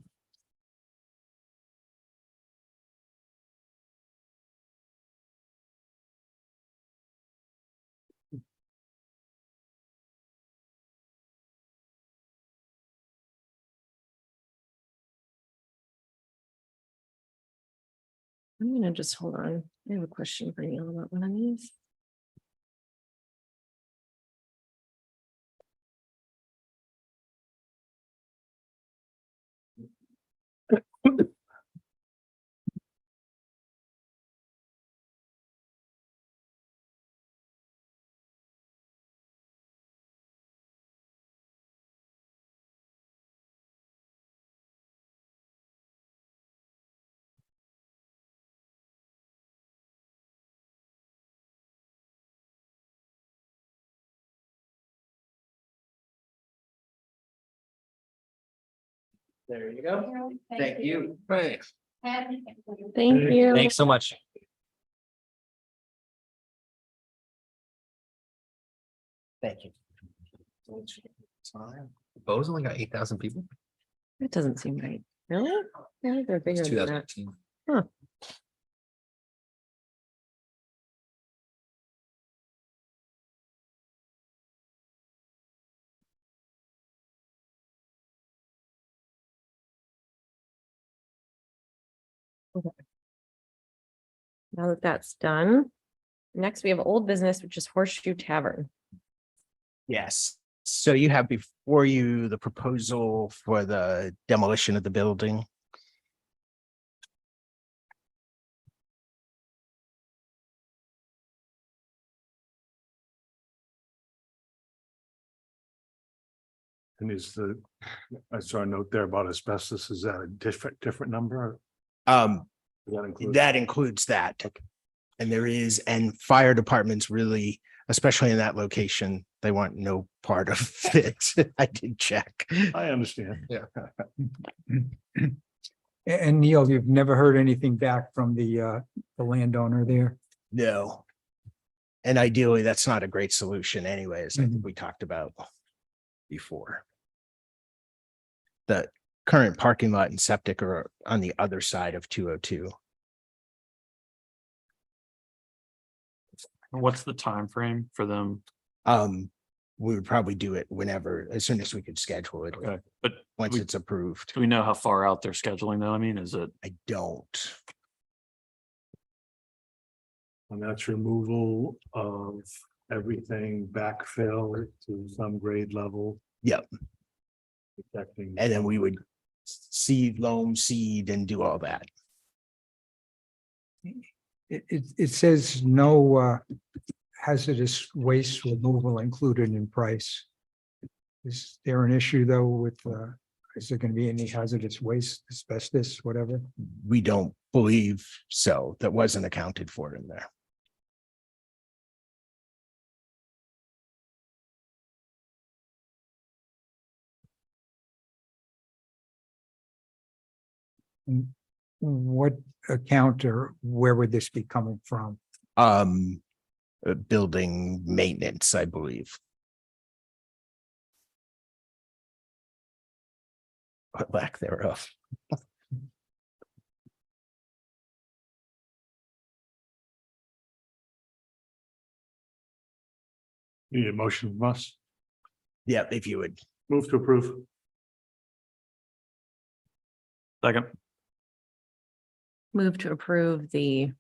I'm gonna just hold on. I have a question for Neil about one of these. There you go. Thank you. Thanks. Thank you. Thanks so much. Thank you. Bo's only got 8,000 people. That doesn't seem right. Really? Yeah, they're bigger It's than that. 2018. Now that that's done. Next, we have old business, which is Horseshoe Tavern. Yes, so you have before you the proposal for the demolition of the building. And I saw a note there about asbestos. Is that a different number? Um, Does that include? that includes that. And there is, and fire departments really, especially in that location, they want no part of it. I did check. I understand. Yeah. And Neil, you've never heard anything back from the landowner there? No. And ideally, that's not a great solution anyways. I think we talked about before. The current parking lot and septic are on the other side of 202. What's the time frame for them? We would probably do it whenever, as soon as we could schedule it, Okay, but once we- it's approved. do we know how far out they're scheduling though? I mean, is it? I don't. And that's removal of everything, backfill to some grade level. Yep. Protecting. And then we would seed, loam, seed and do all that. It says no hazardous waste removal included in price. Is there an issue though with, is there gonna be any hazardous waste, asbestos, whatever? We don't believe so. That wasn't accounted for in there. What account or where would this be coming from? Building maintenance, I believe. Or lack thereof. Need a motion from us. Yeah, if you would. Move to approve. Second, Move to approve the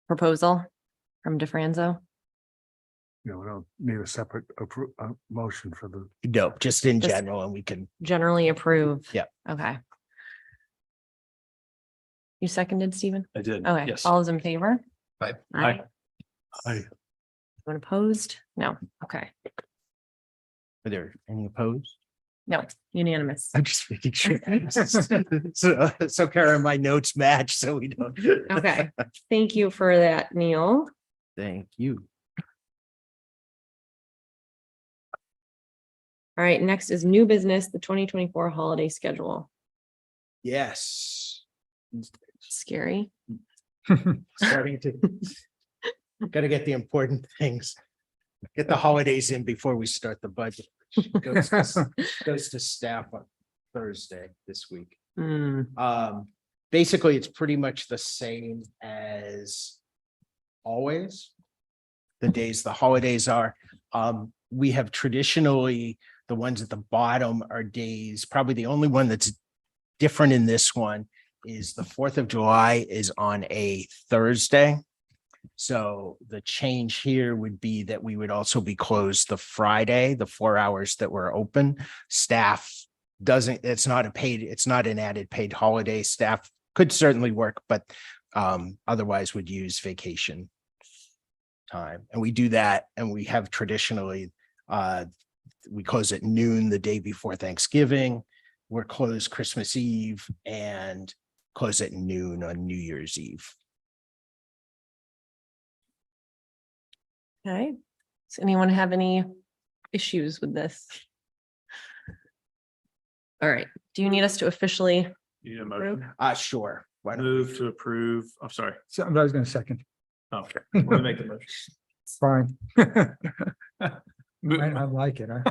proposal from DeFranco? You know, we don't need a separate motion for the. No, just in Just- general, and we can, Generally approve? Yeah. Okay. You seconded, Stephen? I did. Okay, Yes. all those in favor? Aye. Aye. I, Anyone opposed? No, okay, are there any opposed? no, unanimous. I'm just making sure. So Karen, my notes match, so we don't. Okay, thank you for that, Neil. Thank you. All right, next is new business, the 2024 holiday schedule. Yes. Scary. Starting to. Gotta get the important things. Get the holidays in before we start the budget. Goes to staff on Thursday this week. Hmm, Basically, it's pretty much the same as always. The days the holidays are, we have traditionally, the ones at the bottom are days, probably the only one that's different in this one is the 4th of July is on a Thursday. So the change here would be that we would also be closed the Friday, the 4 hours that we're open. Staff doesn't, it's not an added paid holiday. Staff could certainly work, but otherwise would use vacation time. And we do that, and we have traditionally, we close at noon the day before Thanksgiving. We're closed Christmas Eve and close at noon on New Year's Eve. okay. Does anyone have any issues with this? All right, do you need us to officially You need a approve? motion. Sure. Why don't Move to approve. I'm sorry. So I was gonna second, Okay. Let me make the motion. it's fine. I Move like it. Huh?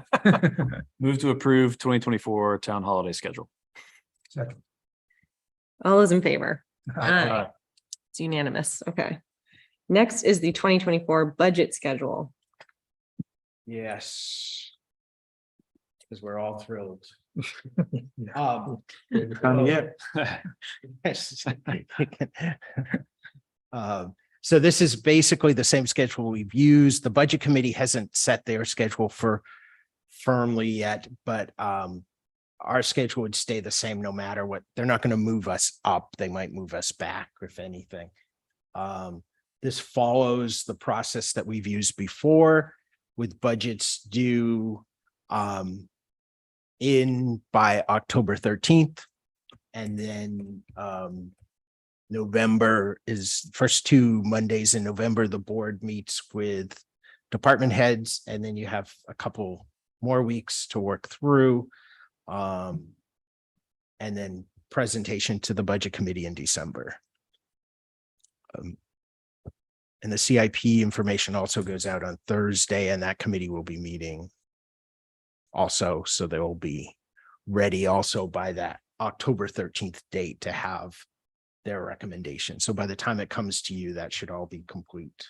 move to approve 2024 town holiday schedule. Second. All those in favor? Aye. It's unanimous, okay. Next is the 2024 budget schedule. Yes. Because we're all thrilled. So this is basically the same schedule we've used. The budget committee hasn't set their schedule for firmly yet, but our schedule would stay the same no matter what. They're not going to move us up. They might move us back, if anything. This follows the process that we've used before with budgets due in by October 13th. And then November is first 2 Mondays in November, the board meets with department heads, and then you have a couple more weeks to work through. And then presentation to the budget committee in December. And the CIP information also goes out on Thursday, and that committee will be meeting also, so they will be ready also by that October 13th date to have their recommendation. So by the time it comes to you, that should all be complete.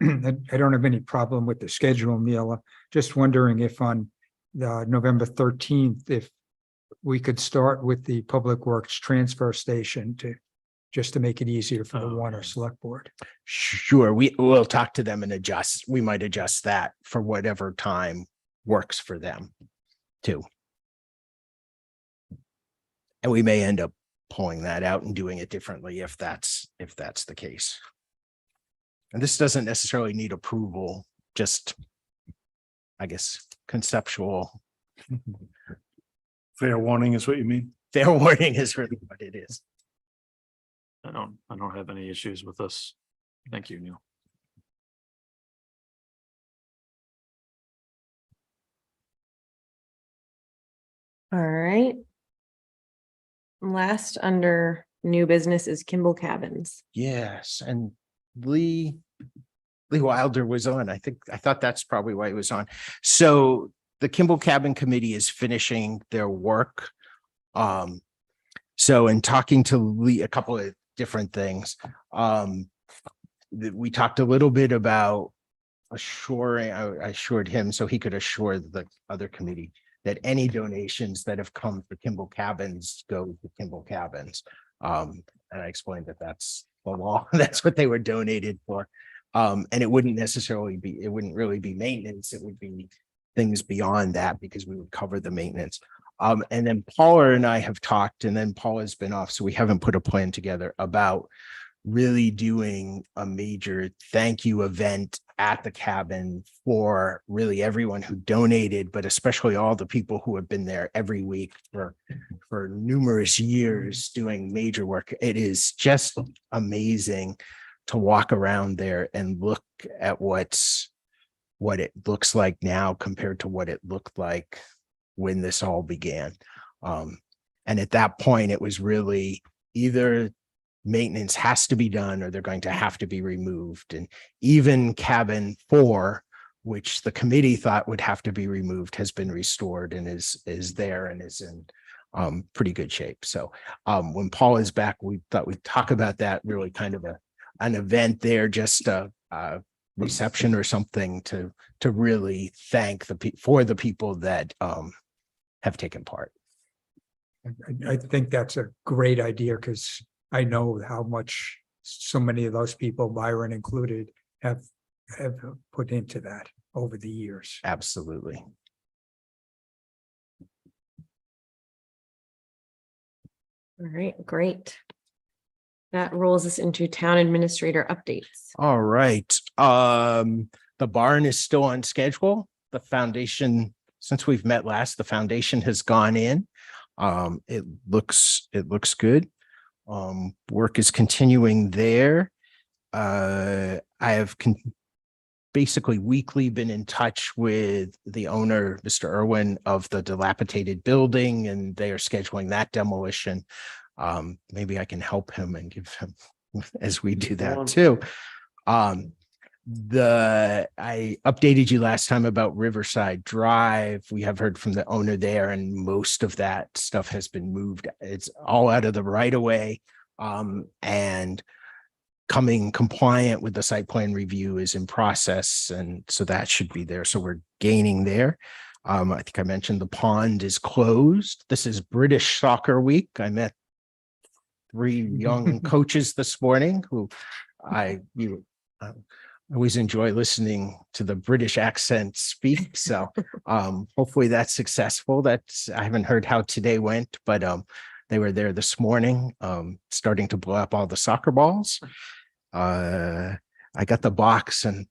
I don't have any problem with the schedule, Neil. Just wondering if on the November 13th, if we could start with the Public Works Transfer Station just to make it easier for the Warner Select Board. Sure, we will talk to them and adjust. We might adjust that for whatever time works for them too. And we may end up pulling that out and doing it differently if that's the case. And this doesn't necessarily need approval, just, I guess, conceptual. Fair warning is what you mean? Fair warning is really what it is. I don't have any issues with this. Thank you, Neil. All right. Last under new business is Kimball Cabins. Yes, and Lee Wilder was on. I thought that's probably why he was on. So the Kimball Cabin Committee is finishing their work. So in talking to Lee, a couple of different things. We talked a little bit about assuring, I assured him so he could assure the other committee that any donations that have come for Kimball Cabins go to Kimball Cabins. And I explained that that's the law. That's what they were donated for. And it wouldn't really be maintenance. It would be things beyond that because we would cover the maintenance. And then Paula and I have talked, and then Paula's been off, so we haven't put a plan together about really doing a major thank you event at the cabin for really everyone who donated, but especially all the people who have been there every week for numerous years doing major work. It is just amazing to walk around there and look at what it looks like now compared to what it looked like when this all began. And at that point, it was really either maintenance has to be done or they're going to have to be removed. And even cabin 4, which the committee thought would have to be removed, has been restored and is there and is in pretty good shape. So when Paul is back, we thought we'd talk about that, really kind of an event there, just a reception or something to really thank the people that have taken part. I think that's a great idea because I know how much so many of those people, Byron included, have put into that over the years. Absolutely. All right, great. That rolls us into town administrator updates. All right. The barn is still on schedule. The foundation, since we've met last, the foundation has gone in. It looks good. Work is continuing there. I have basically weekly been in touch with the owner, Mr. Irwin, of the dilapidated building, and they are scheduling that demolition. Maybe I can help him and give him as we do that too. I updated you last time about Riverside Drive. We have heard from the owner there, and most of that stuff has been moved. It's all out of the right of way. And coming compliant with the site plan review is in process. And so that should be there. So we're gaining there. I think I mentioned the pond is closed. This is British Soccer Week. I met 3 young coaches this morning who I always enjoy listening to the British accent speak. So hopefully that's successful. I haven't heard how today went, but they were there this morning, starting to blow up all the soccer balls. I got the box and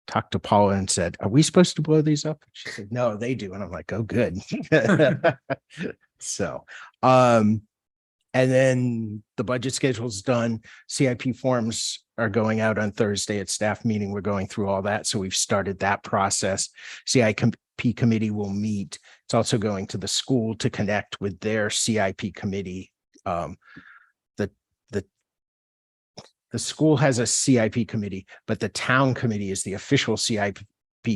talked to Paula and said, "Are we supposed to blow these up?" She said, "No, they do." And I'm like, "Oh, good." So, and then the budget schedule is done. CIP forms are going out on Thursday at staff meeting. We're going through all that. So we've started that process. CIP committee will meet. It's also going to the school to connect with their CIP committee. The school has a CIP committee, but the town committee is the official CIP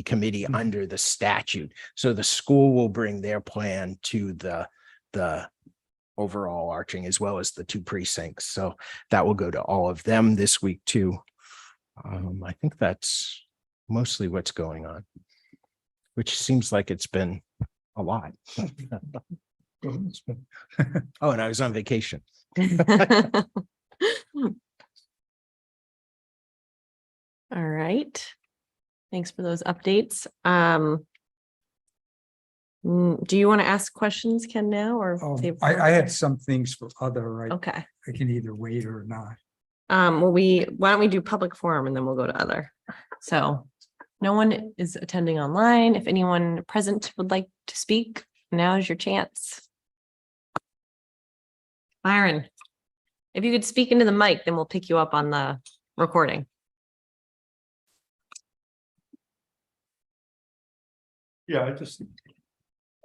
committee under the statute. So the school will bring their plan to the overall arching as well as the 2 precincts. So that will go to all of them this week too. I think that's mostly what's going on, which seems like it's been a lot. Oh, and I was on vacation. All right. Thanks for those updates. Do you want to ask questions, Ken, now or? save for- I had some things for other, Okay. I can either wait or not. Well, why don't we do public forum and then we'll go to other. So no one is attending online. If anyone present would like to speak, now is your chance. Byron, if you could speak into the mic, then we'll pick you up on the recording. Yeah, I just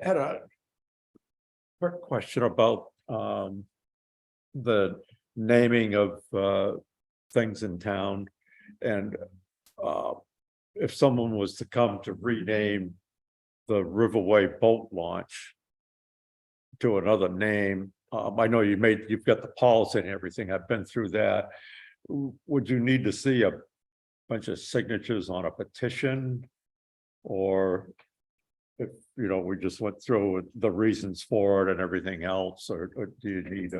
had a quick question about the naming of things in town. And if someone was to come to rename the Riverway boat launch to another name, I know you've got the policy and everything. I've been through that. Would you need to see a bunch of signatures on a petition? Or if, we just went through the reasons for it and everything else, or do you need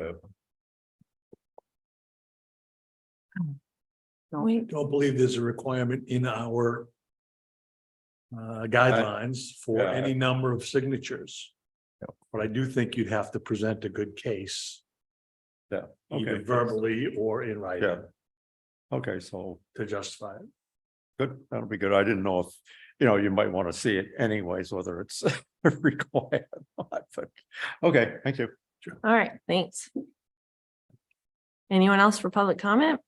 Wait, Don't believe there's a requirement in our guidelines for Yeah. any number of signatures. But I do think you'd have to present a good case, Yeah. either Okay. verbally or in writing, Yeah. Okay, so to justify it. good. That'll be good. I didn't know if, you might want to see it anyways, whether it's required or not, but, okay, thank you. all right, thanks. Anyone else for public comment?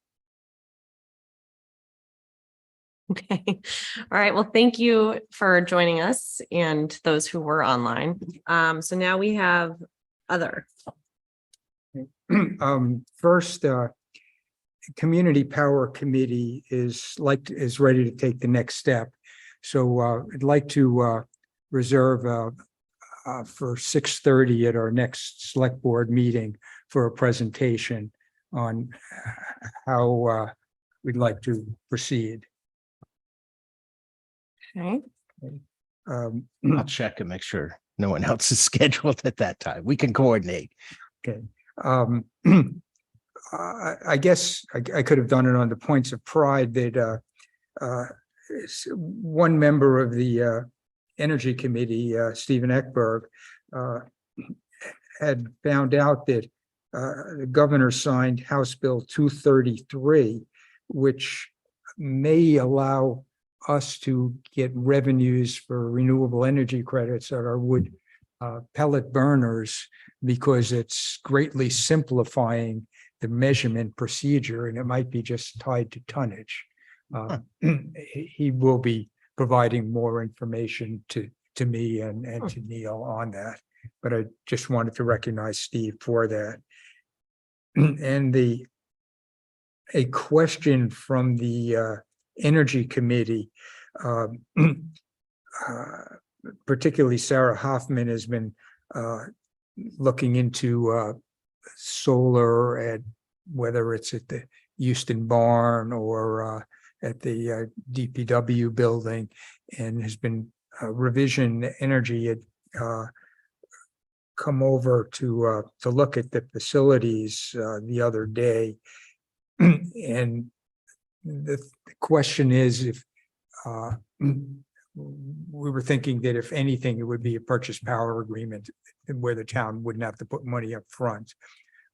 Okay, all right, well, thank you for joining us and those who were online. So now we have other. First, Community Power Committee is ready to take the next step. So I'd like to reserve for 6:30 at our next select board meeting for a presentation on how we'd like to proceed. Okay, I'll check and make sure no one else is scheduled at that time. We can coordinate. Um, I guess I could have done it on the points of pride that one member of the Energy Committee, Stephen Eckberg, had found out that the governor signed House Bill 233, which may allow us to get revenues for renewable energy credits at our wood pellet burners, because it's greatly simplifying the measurement procedure, and it might be just tied to tonnage. He will be providing more information to me and to Neil on that, but I just wanted to recognize Steve for that. And a question from the Energy Committee, particularly Sarah Hoffman has been looking into solar, at whether it's at the Houston barn or at the DPW building, and has been Revision Energy had come over to look at the facilities the other day. And the question is, if we were thinking that if anything, it would be a purchase power agreement where the town wouldn't have to put money up front.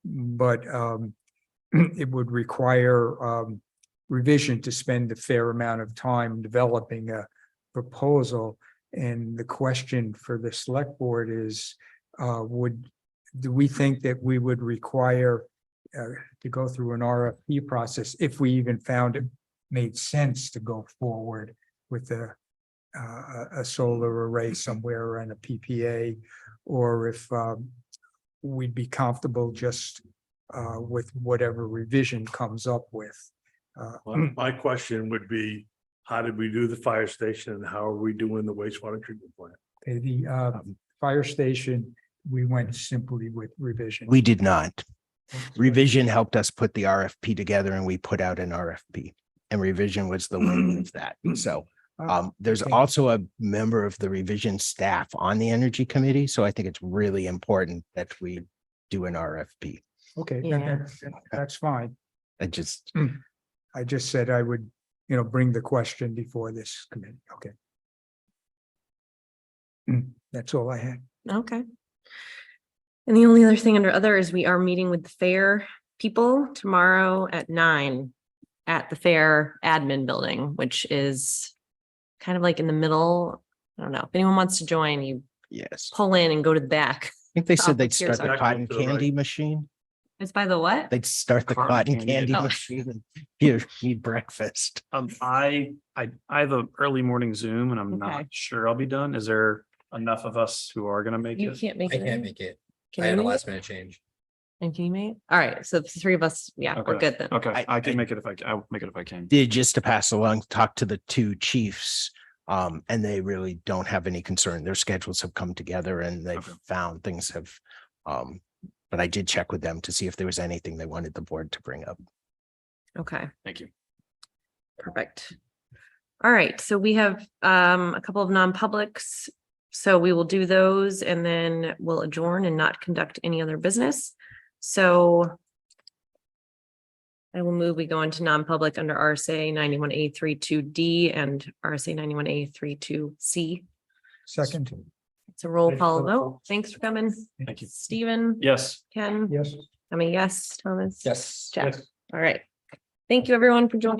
But it would require Revision to spend a fair amount of time developing a proposal. And the question for the select board is, do we think that we would require to go through an RFP process if we even found it made sense to go forward with a solar array somewhere and a PPA, or if we'd be comfortable just with whatever Revision comes up with. My question would be, how did we do the fire station and how are we doing the wastewater treatment plant? The fire station, we went simply with Revision. We did not. Revision helped us put the RFP together, and we put out an RFP, and Revision was the winner of that. So there's Okay. also a member of the Revision staff on the Energy Committee. So I think it's really important that we do an RFP. Okay, Yeah. that's fine. I just, I just said I would, bring the question before this committee. Okay. That's all I had. okay. And the only other thing under other is we are meeting with the fair people tomorrow at 9 at the fair admin building, which is kind of like in the middle. I don't know. If anyone wants to join, you yes. pull in and go to the back. I think they said they'd Here's start the our- cotton To the right. candy machine. It's by the what? They'd start the Cotton cotton candy. candy Oh. machine. And you need breakfast. I have a early morning Zoom and I'm Okay. not sure I'll be done. Is there enough of us who are gonna make You it? can't make I it. can't make it. Can I you had a make it? last minute change. And can you make it? All right, so the three of us, yeah, we're Okay. good then. Okay, I I- can make it if I'll make it if I can. Did just to pass along, talk to the two chiefs. And they really don't have any concern. Their schedules have come together and they've Okay. found things have, but I did check with them to see if there was anything they wanted the board to bring up. Okay, Thank you. perfect. All right, so we have a couple of non-publics. So we will do those and then we'll adjourn and not conduct any other business. So I will move, we go into non-public under RSA 91A32D and RSA 91A32C. Second, It's a roll Thanks call for the vote. call. Thanks for coming. Thank you. Stephen, Yes. Ken, yes. I'm a yes, Thomas. Yes. Jeff. All right. Thank you, everyone, for joining.